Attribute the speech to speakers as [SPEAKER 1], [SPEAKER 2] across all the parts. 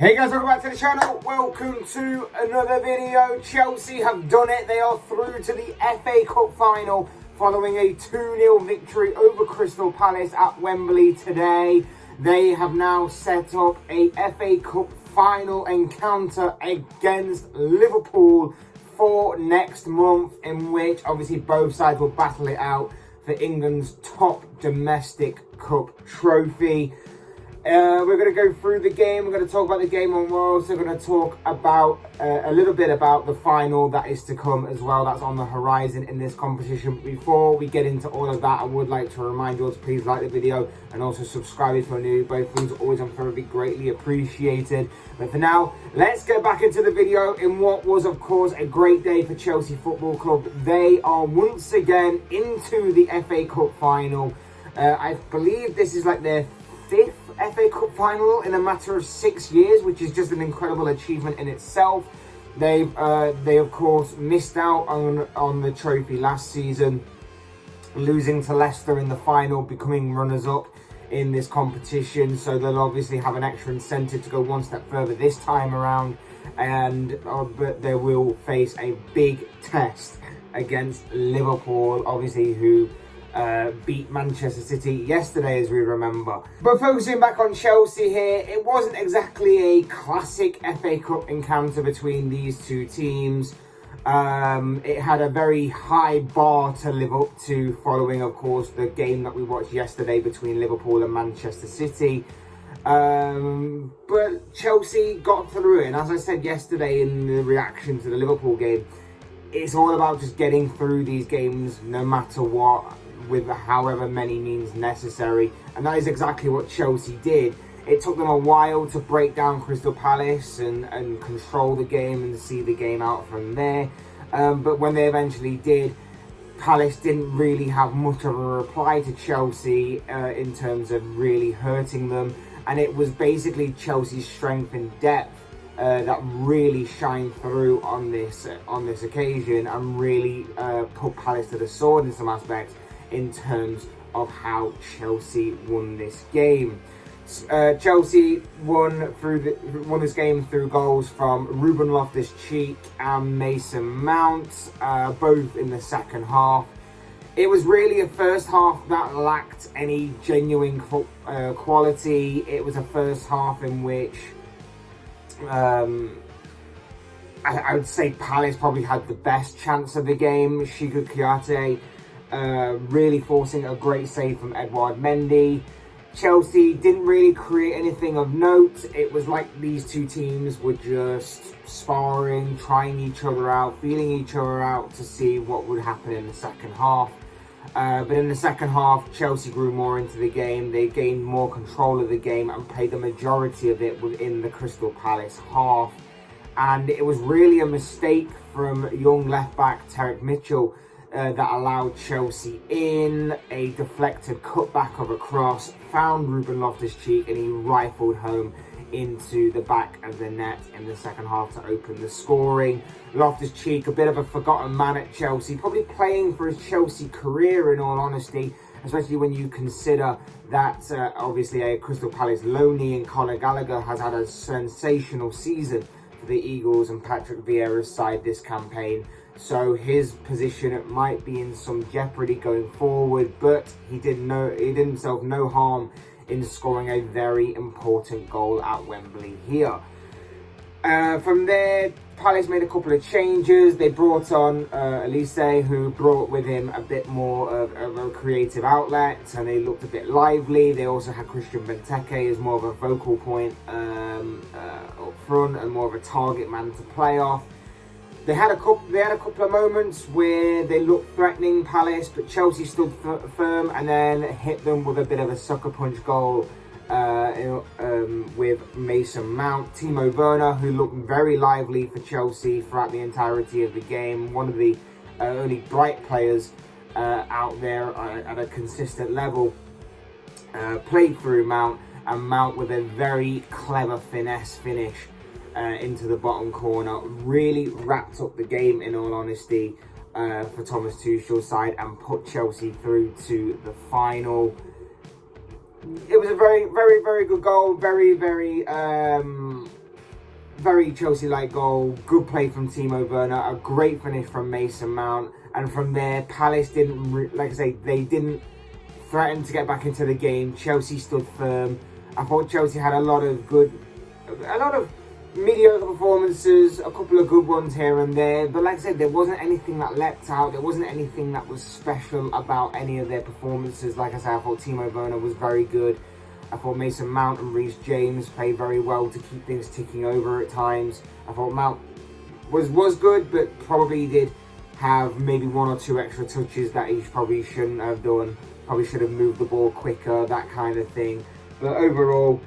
[SPEAKER 1] Hey guys, welcome back to the channel. Welcome to another video. Chelsea have done it. They are through to the FA Cup final following a 2-0 victory over Crystal Palace at Wembley today. They have now set up a FA Cup final encounter against Liverpool for next month, in which obviously both sides will battle it out for England's top domestic cup trophy. We're going to go through the game. We're going to talk about the game, and we're also going to talk about a little bit about the final that is to come as well. That's on the horizon in this competition. But before we get into all of that, I would like to remind you all to please like the video and also subscribe if you're new. Both things are always very greatly appreciated. But for now, let's get back into the video in what was, of course, a great day for Chelsea Football Club. They are once again into the FA Cup final. I believe this is like their 5th FA Cup final in a matter of 6 years, which is just an incredible achievement in itself. They of course missed out on the trophy last season, losing to Leicester in the final, becoming runners-up in this competition. So they'll obviously have an extra incentive to go one step further this time around, and but they will face a big test against Liverpool, obviously, who beat Manchester City yesterday, as we remember. But focusing back on Chelsea here, it wasn't exactly a classic FA Cup encounter between these two teams. It had a very high bar to live up to, following, of course, the game that we watched yesterday between Liverpool and Manchester City. But Chelsea got through it, and as I said yesterday in the reaction to the Liverpool game, it's all about just getting through these games no matter what, with however many means necessary, and that is exactly what Chelsea did. It took them a while to break down Crystal Palace and control the game and see the game out from there, but when they eventually did, Palace didn't really have much of a reply to Chelsea in terms of really hurting them, and it was basically Chelsea's strength and depth that really shined through on this occasion, and really put Palace to the sword in some aspects in terms of how Chelsea won this game. Chelsea won this game through goals from Ruben Loftus-Cheek and Mason Mount, both in the second half. It was really a first half that lacked any genuine quality. It was a first half in which I would say Palace probably had the best chance of the game. Shiku Kouyaté really forcing a great save from Edouard Mendy. Chelsea didn't really create anything of note. It was like these two teams were just sparring, trying each other out, feeling each other out to see what would happen in the second half. But in the second half, Chelsea grew more into the game. They gained more control of the game and played the majority of it within the Crystal Palace half. And it was really a mistake from young left-back Tarek Mitchell that allowed Chelsea in. A deflected cutback of a cross found Ruben Loftus-Cheek, and he rifled home into the back of the net in the second half to open the scoring. Loftus-Cheek, a bit of a forgotten man at Chelsea, probably playing for his Chelsea career, in all honesty, especially when you consider that obviously a Crystal Palace loanee in Conor Gallagher has had a sensational season for the Eagles and Patrick Vieira's side this campaign. So his position might be in some jeopardy going forward, but he did himself no harm in scoring a very important goal at Wembley here. From there, Palace made a couple of changes. They brought on Elise, who brought with him a bit more of a creative outlet, and they looked a bit lively. They also had Christian Benteke as more of a vocal point up front and more of a target man to play off. They had a couple of moments where they looked threatening, Palace, but Chelsea stood firm and then hit them with a bit of a sucker punch goal with Mason Mount. Timo Werner, who looked very lively for Chelsea throughout the entirety of the game, one of the only bright players out there at a consistent level, played through Mount, and Mount with a very clever finesse finish into the bottom corner really wrapped up the game, in all honesty, for Thomas Tuchel's side, and put Chelsea through to the final. It was a very, very, very good goal. Very, very very Chelsea-like goal, good play from Timo Werner, a great finish from Mason Mount, and from there, Palace didn't, like I say, they didn't threaten to get back into the game. Chelsea stood firm. I thought Chelsea had a lot of mediocre performances, a couple of good ones here and there, but like I said, there wasn't anything that leapt out, there wasn't anything that was special about any of their performances. Like I said, I thought Timo Werner was very good. I thought Mason Mount and Reece James played very well to keep things ticking over at times. I thought Mount was good, but probably did have maybe one or two extra touches that he probably shouldn't have done. Probably should have moved the ball quicker, that kind of thing. But overall,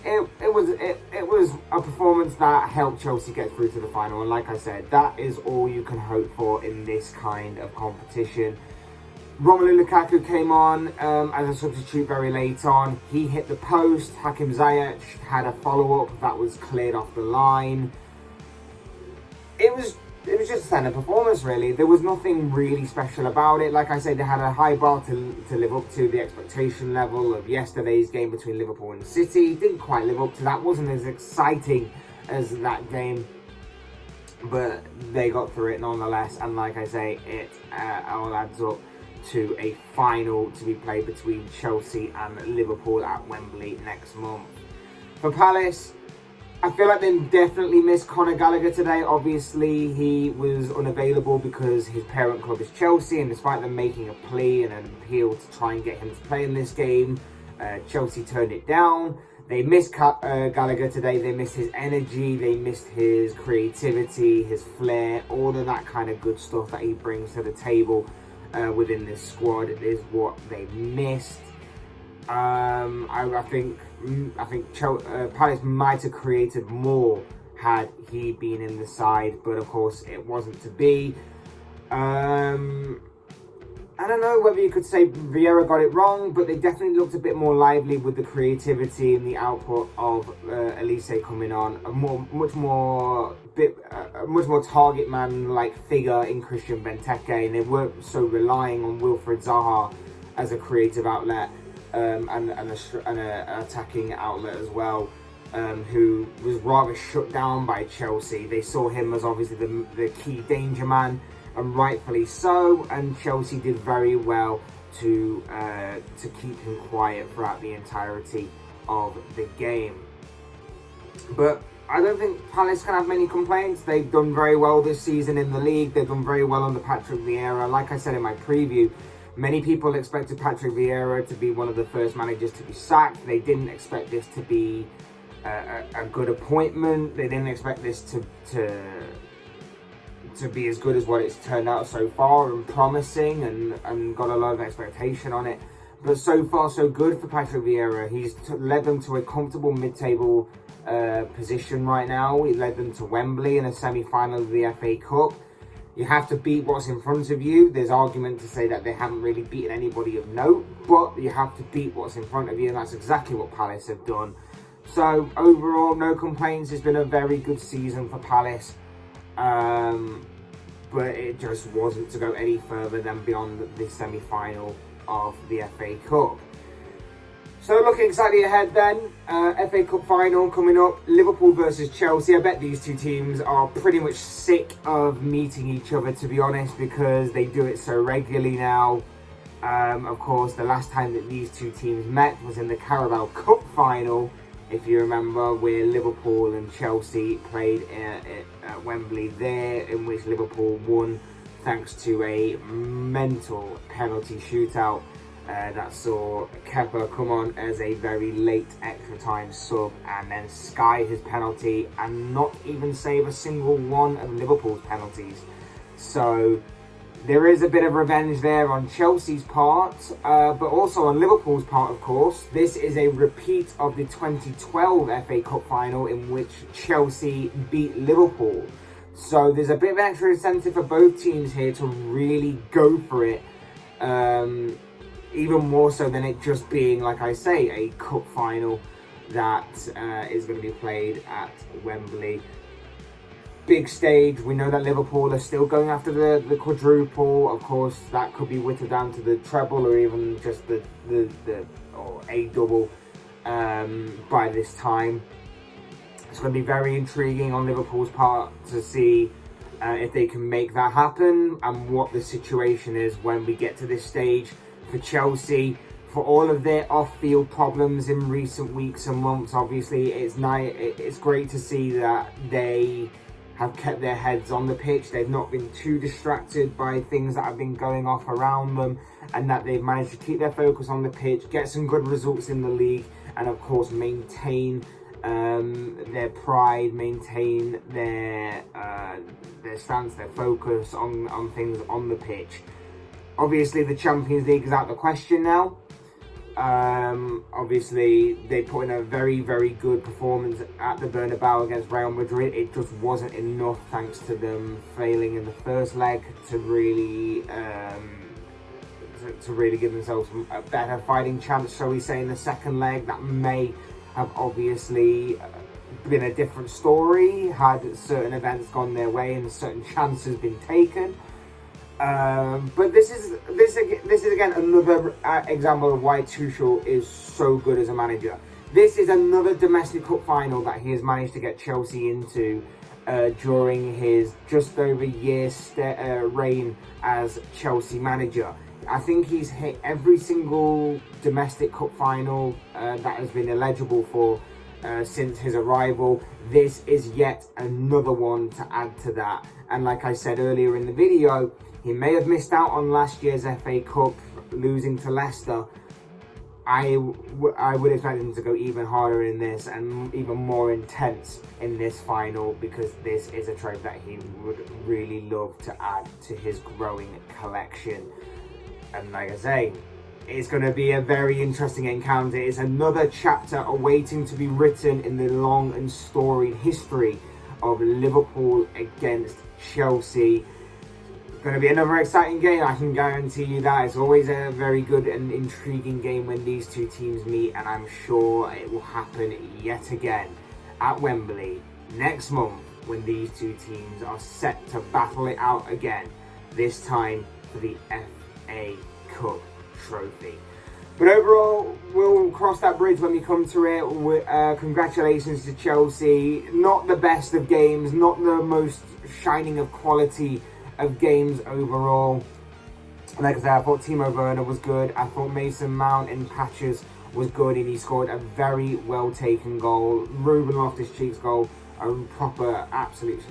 [SPEAKER 1] it was a performance that helped Chelsea get through to the final. And like I said, that is all you can hope for in this kind of competition. Romelu Lukaku came on as a substitute very late on. He hit the post. Hakim Ziyech had a follow-up that was cleared off the line. It was just a standard performance, really. There was nothing really special about it. Like I said, they had a high bar to live up to. The expectation level of yesterday's game between Liverpool and City didn't quite live up to that. Wasn't as exciting as that game, but they got through it nonetheless. And like I say, it all adds up to a final to be played between Chelsea and Liverpool at Wembley next month. For Palace, I feel like they definitely missed Conor Gallagher today. Obviously, he was unavailable because his parent club is Chelsea, and despite them making a plea and an appeal to try and get him to play in this game, Chelsea turned it down. They missed Gallagher today. They missed his energy, they missed his creativity, his flair, all of that kind of good stuff that he brings to the table within this squad is what they missed. I think Palace might have created more had he been in the side, but of course it wasn't to be. I don't know whether you could say Vieira got it wrong, but they definitely looked a bit more lively with the creativity and the output of Elise coming on. A much more target man-like figure in Christian Benteke, and they weren't so relying on Wilfried Zaha as a creative outlet and an attacking outlet as well. Who was rather shut down by Chelsea. They saw him as obviously the key danger man, and rightfully so, and Chelsea did very well to keep him quiet throughout the entirety of the game. But I don't think Palace can have many complaints. They've done very well this season in the league. They've done very well under Patrick Vieira. Like I said in my preview, many people expected Patrick Vieira to be one of the first managers to be sacked. They didn't expect this to be a good appointment. They didn't expect this to be as good as what it's turned out so far, and promising, and got a lot of expectation on it. But so far so good for Patrick Vieira. He's led them to a comfortable mid-table position right now. He led them to Wembley in a semi-final of the FA Cup. You have to beat what's in front of you. There's argument to say that they haven't really beaten anybody of note, but you have to beat what's in front of you, and that's exactly what Palace have done. So overall, no complaints. It's been a very good season for Palace. But it just wasn't to go any further than beyond the semi-final of the FA Cup. So looking slightly ahead then, FA Cup final coming up, Liverpool versus Chelsea. I bet these two teams are pretty much sick of meeting each other, to be honest, because they do it so regularly now. Of course, the last time that these two teams met was in the Carabao Cup final, if you remember, where Liverpool and Chelsea played at Wembley there, in which Liverpool won thanks to a mental penalty shootout that saw Kepa come on as a very late extra time sub and then sky his penalty and not even save a single one of Liverpool's penalties. So there is a bit of revenge there on Chelsea's part, but also on Liverpool's part, of course. This is a repeat of the 2012 FA Cup final in which Chelsea beat Liverpool. So there's a bit of an extra incentive for both teams here to really go for it, even more so than it just being, like I say, a cup final that is going to be played at Wembley. Big stage. We know that Liverpool are still going after the quadruple. Of course, that could be whittled down to the treble or even just the or a double by this time. It's going to be very intriguing on Liverpool's part to see if they can make that happen, and what the situation is when we get to this stage. For Chelsea, for all of their off-field problems in recent weeks and months, obviously it's great to see that they have kept their heads on the pitch. They've not been too distracted by things that have been going off around them, and that they've managed to keep their focus on the pitch, get some good results in the league, and of course maintain their pride, maintain their stance, their focus on things on the pitch. Obviously the Champions League is out of the question now. Obviously they put in a very, very good performance at the Bernabeu against Real Madrid. It just wasn't enough, thanks to them failing in the first leg, to really give themselves a better fighting chance, shall we say, in the second leg. That may have obviously been a different story had certain events gone their way and certain chances been taken. But this is again another example of why Tuchel is so good as a manager. This is another domestic cup final that he has managed to get Chelsea into during his just over year reign as Chelsea manager. I think he's hit every single domestic cup final that has been eligible for since his arrival. This is yet another one to add to that. And like I said earlier in the video, he may have missed out on last year's FA Cup, losing to Leicester. I would expect him to go even harder in this, and even more intense in this final, because this is a trophy that he would really love to add to his growing collection. And like I say, it's going to be a very interesting encounter. It's another chapter awaiting to be written in the long and storied history of Liverpool against Chelsea. It's going to be another exciting game, I can guarantee you that. It's always a very good and intriguing game when these two teams meet, and I'm sure it will happen yet again at Wembley next month, when these two teams are set to battle it out again, this time for the FA Cup trophy. But overall, we'll cross that bridge when we come to it. Congratulations to Chelsea. Not the best of games, not the most shining of quality of games overall. Like I said, I thought Timo Werner was good. I thought Mason Mount in patches was good, and he scored a very well taken goal. Ruben Loftus-Cheek's goal, a proper absolute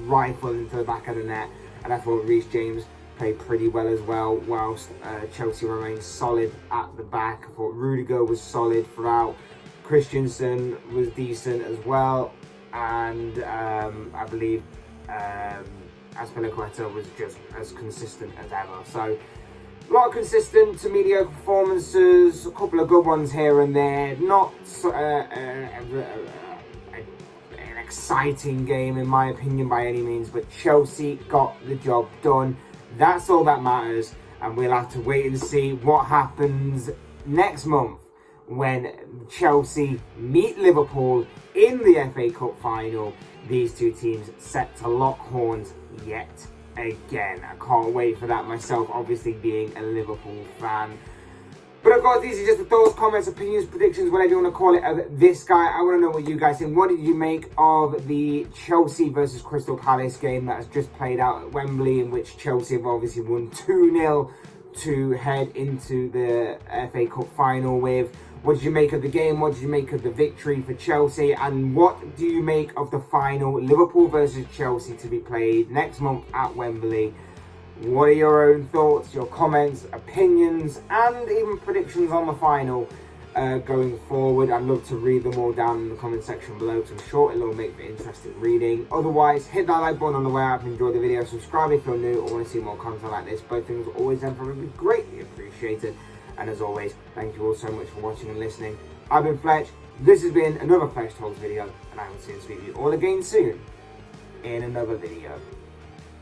[SPEAKER 1] rifle into the back of the net. And I thought Reece James played pretty well as well, whilst Chelsea remained solid at the back. I thought Rudiger was solid throughout. Christensen was decent as well, and I believe Azpilicueta was just as consistent as ever. So a lot of consistent to mediocre performances, a couple of good ones here and there. Not an exciting game in my opinion by any means, but Chelsea got the job done. That's all that matters, and we'll have to wait and see what happens next month when Chelsea meet Liverpool in the FA Cup final. These two teams set to lock horns yet again. I can't wait for that myself, obviously being a Liverpool fan. But of course, these are just the thoughts, comments, opinions, predictions, whatever you want to call it, of this guy. I want to know what you guys think. What did you make of the Chelsea versus Crystal Palace game that has just played out at Wembley, in which Chelsea have obviously won 2-0 to head into the FA Cup final with? What did you make of the game? What did you make of the victory for Chelsea? And what do you make of the final, Liverpool versus Chelsea, to be played next month at Wembley? What are your own thoughts, your comments, opinions, and even predictions on the final going forward? I'd love to read them all down in the comment section below, because I'm sure it'll make for interesting reading. Otherwise, hit that like button on the way out if you enjoyed the video. Subscribe if you're new or want to see more content like this. Both things are always and probably greatly appreciated. And as always, thank you all so much for watching and listening. I've been Fletch. This has been another Fletch Talks video, and I will see you all again soon in another video.